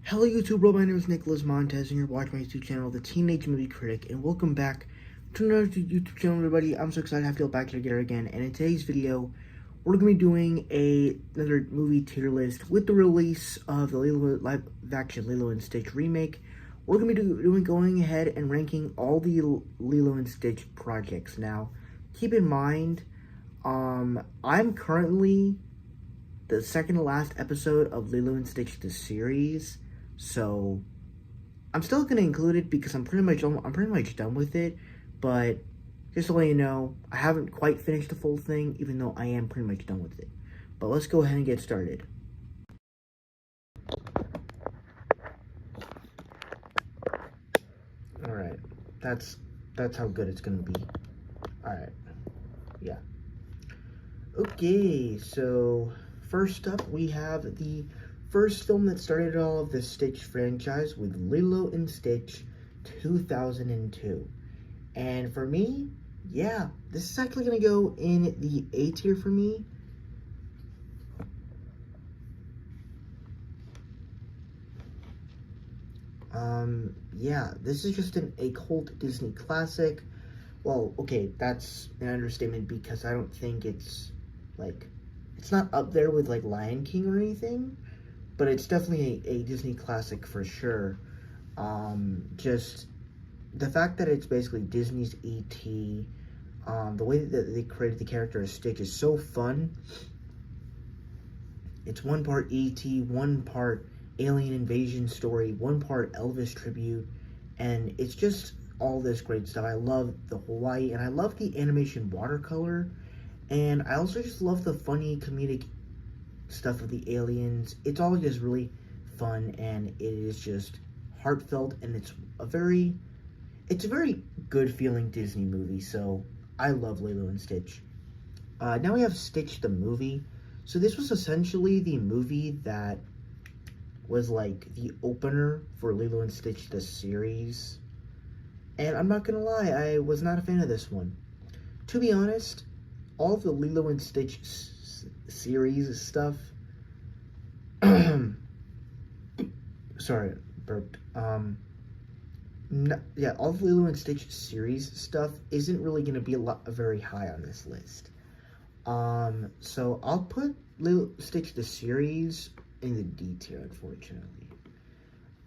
Hello YouTube world, my name is Nicholas Montez and you're watching my YouTube channel, The Teenage Movie Critic, and welcome back to another YouTube channel, everybody. I'm so excited to have you all back here again, and in today's video, we're going to be doing another movie tier list with the release of the live-action Lilo and Stitch remake. We're going to be going ahead and ranking all the Lilo and Stitch projects. Now, keep in mind, I'm currently the second to last episode of Lilo and Stitch the series, so I'm still gonna include it because I'm pretty much done with it. But just to let you know, I haven't quite finished the full thing, even though I am pretty much done with it. But let's go ahead and get started. All right, that's how good it's gonna be. All right, yeah. Okay, so first up, we have the first film that started all of the Stitch franchise with Lilo and Stitch 2002. And for me, yeah, this is actually going to go in the A tier for me. Yeah, this is just a cult Disney classic. Well, okay, that's an understatement because I don't think it's not up there with like Lion King or anything, but it's definitely a Disney classic for sure. Just the fact that it's basically Disney's E.T., the way that they created the character of Stitch is so fun. It's one part E.T., one part alien invasion story, one part Elvis tribute, and it's just all this great stuff. I love the Hawaii, and I love the animation watercolor. And I also just love the funny comedic stuff of the aliens. It's all just really fun, and it is just heartfelt, and it's a very good feeling Disney movie. So I love Lilo and Stitch. Now we have Stitch the movie. So this was essentially the movie that was like the opener for Lilo and Stitch the series. And I'm not gonna lie, I was not a fan of this one. To be honest, all of the Lilo and Stitch series stuff, sorry, burped, yeah, all of Lilo and Stitch series stuff isn't really going to be very high on this list. So I'll put Lilo Stitch the series in the D tier, unfortunately.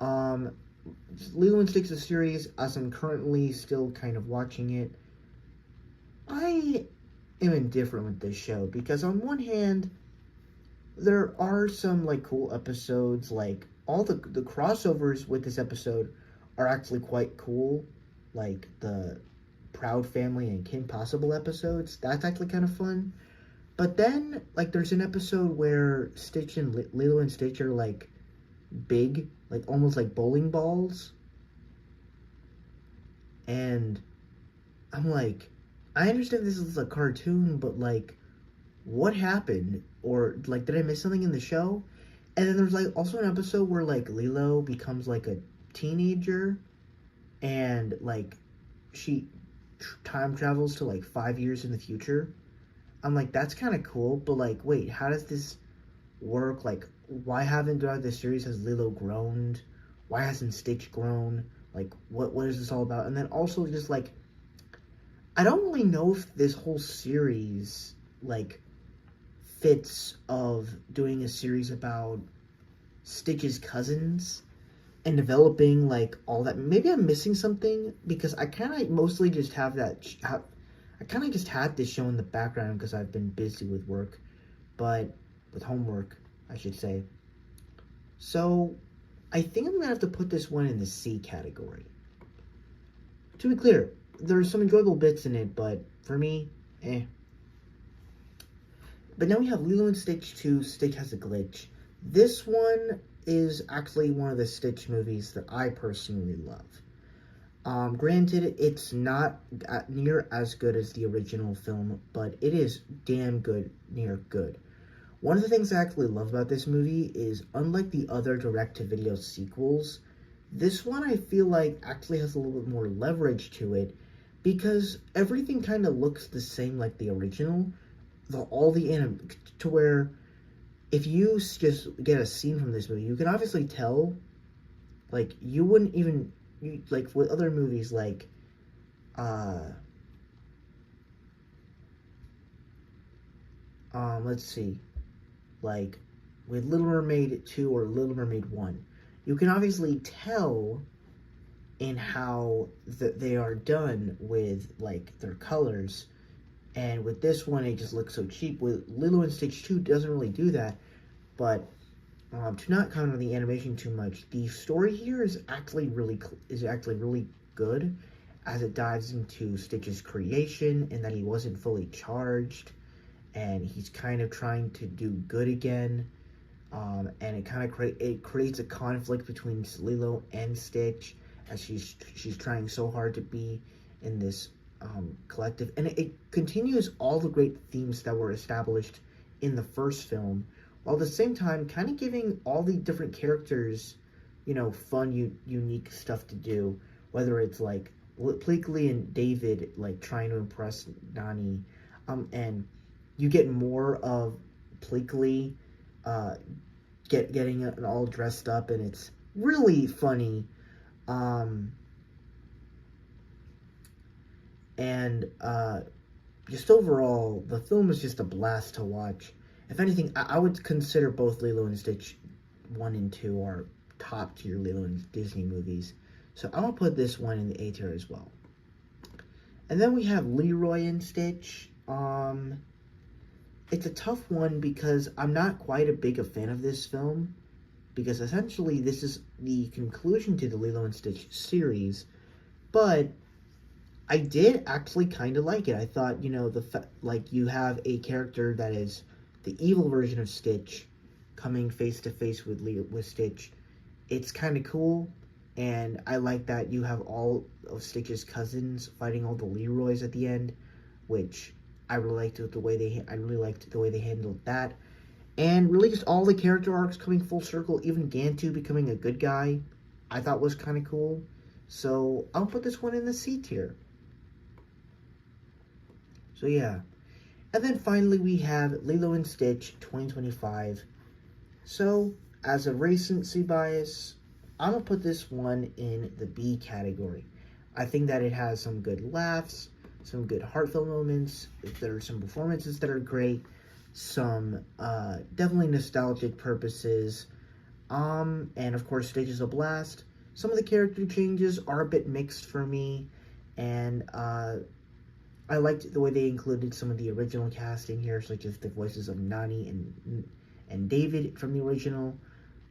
Lilo and Stitch the series, as I'm currently still kind of watching it, I am indifferent with this show because on one hand, there are some like cool episodes, like all the crossovers with this episode are actually quite cool, like the Proud Family and Kim Possible episodes. That's actually kind of fun. But then, like, there's an episode where Stitch and Lilo and Stitch are like big, like almost like bowling balls, and I'm like, I understand this is a cartoon, but like, what happened? Or like, did I miss something in the show? And then there's like also an episode where like Lilo becomes like a teenager, and like she time travels to like 5 years in the future. I'm like, that's kind of cool, but like, wait, how does this work? Like, why haven't throughout the series has Lilo grown? Why hasn't Stitch grown? Like, what is this all about? And then also just like, I don't really know if this whole series like fits of doing a series about Stitch's cousins and developing like all that. Maybe I'm missing something because I kind of mostly just have that. I kind of just had this show in the background because I've been busy with work, but with homework, I should say. So I think I'm gonna have to put this one in the C category. To be clear, there's some enjoyable bits in it, but for me, eh. But now we have Lilo and Stitch 2, Stitch Has a Glitch. This one is actually one of the Stitch movies that I personally love. Granted, it's not near as good as the original film, but it is damn good, near good. One of the things I actually love about this movie is, unlike the other direct-to-video sequels, this one I feel like actually has a little bit more leverage to it, because everything kind of looks the same like the original. To where if you just get a scene from this movie, you can obviously tell Like you wouldn't even like with other movies like uh let's see, like with Little Mermaid 2 or Little Mermaid 1, you can obviously tell in how they are done with like their colors. And with this one, it just looks so cheap. With Lilo and Stitch 2 doesn't really do that. But to not comment on the animation too much, the story here is actually really good, as it dives into Stitch's creation and that he wasn't fully charged, and he's kind of trying to do good again. And it kind of creates a conflict between Lilo and Stitch, as she's trying so hard to be in this collective, and it continues all the great themes that were established in the first film, while at the same time kind of giving all the different characters, fun, unique stuff to do. Whether it's like Pleakley and David like trying to impress Nani, and you get more of Pleakley uh, getting it all dressed up, and it's really funny. Um, and just overall, the film is just a blast to watch. If anything, I would consider both Lilo and Stitch 1 and 2 are top tier Lilo and Disney movies. So I'm going to put this one in the A tier as well. And then we have Leroy and Stitch. It's a tough one because I'm not quite a big a fan of this film, because essentially this is the conclusion to the Lilo and Stitch series, but I did actually kind of like it. I thought, like you have a character that is the evil version of Stitch coming face to face with Stitch. It's kind of cool, and I like that you have all of Stitch's cousins fighting all the Leroys at the end, which I really liked the way they handled that. And really just all the character arcs coming full circle, even Gantu becoming a good guy, I thought was kind of cool. So I'll put this one in the C tier. So yeah. And then finally we have Lilo and Stitch 2025. So as a recency bias, I'm going to put this one in the B category. I think that it has some good laughs, some good heartfelt moments. There are some performances that are great, some definitely nostalgic purposes, and of course Stitch is a blast. Some of the character changes are a bit mixed for me, and I liked the way they included some of the original casting here, such as the voices of Nani and David from the original.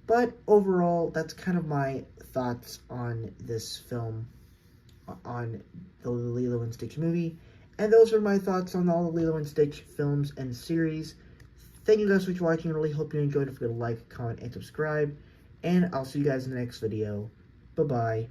But overall, that's kind of my thoughts on this film, on the Lilo and Stitch movie. And those are my thoughts on all the Lilo and Stitch films and series. Thank you guys so much for watching. I really hope you enjoyed. Don't forget to like, comment, and subscribe. And I'll see you guys in the next video. Bye-bye.